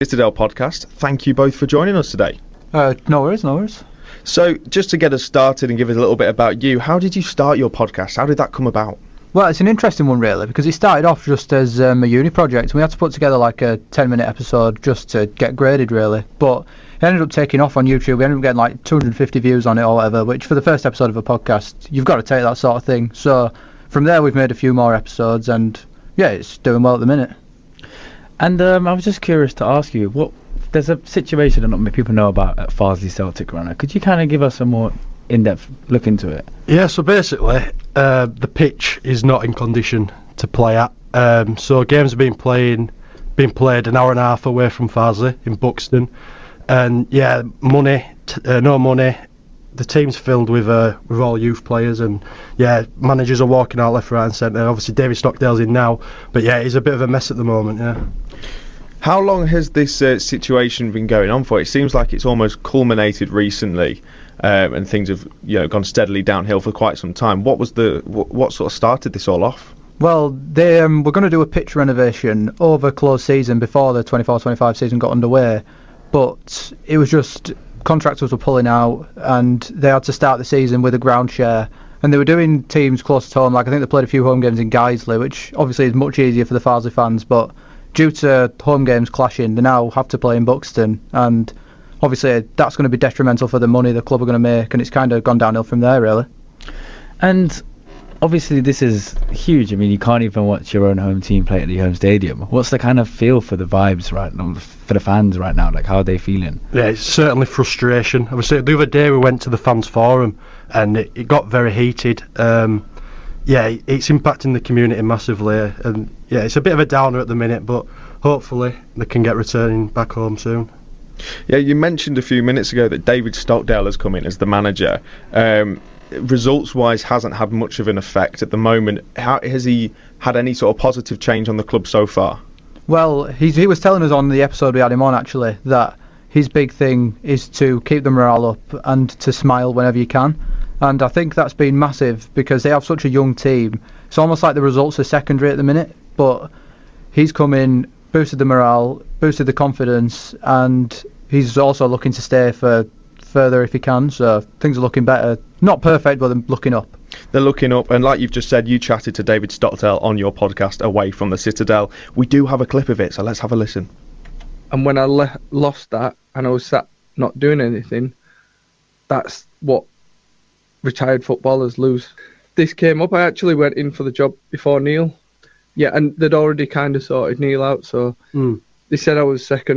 Citadel podcast. Thank you both for joining us today. No worries. So, just to get us started and give us a little bit about you, how did you start your podcast? How did that come about? Well, it's an interesting one really, because it started off just as a uni project. We had to put together like a 10-minute episode just to get graded really, but it ended up taking off on YouTube. We ended up getting like 250 views on it or whatever, which for the first episode of a podcast, you've got to take that sort of thing. So from there we've made a few more episodes and yeah, it's doing well at the minute. And I was just curious to ask you, there's a situation that not many people know about at Farsley Celtic right now. Could you kind of give us a more in-depth look into it? Yeah, so basically, the pitch is not in condition to play at. So games are being played an hour and a half away from Farsley in Buxton. And yeah, no money. The team's filled with all youth players, and yeah, managers are walking out left, right and centre. Obviously David Stockdale's in now, but yeah, it's a bit of a mess at the moment, yeah. How long has this situation been going on for? It seems like it's almost culminated recently, and things have gone steadily downhill for quite some time. What sort of started this all off? Well, they were going to do a pitch renovation over closed season before the 24-25 season got underway, but it was just contractors were pulling out and they had to start the season with a ground share, and they were doing teams close to home. Like I think they played a few home games in Guiseley, which obviously is much easier for the Farsley fans, but due to home games clashing, they now have to play in Buxton, and obviously that's going to be detrimental for the money the club are going to make, and it's kind of gone downhill from there really. And obviously this is huge. I mean, you can't even watch your own home team play at the home stadium. What's the kind of feel for the vibes right now, for the fans right now? Like, how are they feeling? Yeah, it's certainly frustration. I would say the other day we went to the fans forum and it got very heated. Yeah, it's impacting the community massively, and yeah, it's a bit of a downer at the minute, but hopefully they can get returning back home soon. Yeah, you mentioned a few minutes ago that David Stockdale has come in as the manager. Results-wise, hasn't had much of an effect at the moment. How has he had any sort of positive change on the club so far? Well, he was telling us on the episode we had him on actually that his big thing is to keep the morale up and to smile whenever you can. And I think that's been massive because they have such a young team. It's almost like the results are secondary at the minute, but he's come in, boosted the morale, boosted the confidence, and he's also looking to stay for further if he can, so things are looking better. Not perfect, but they're looking up. They're looking up, and like you've just said, you chatted to David Stockdale on your podcast Away from the Citadel. We do have a clip of it, so let's have a listen. And when I lost that and I was sat not doing anything, that's what retired footballers lose. This came up. I actually went in for the job before Neil. Yeah, and they'd already kind of sorted Neil out, so they said I was second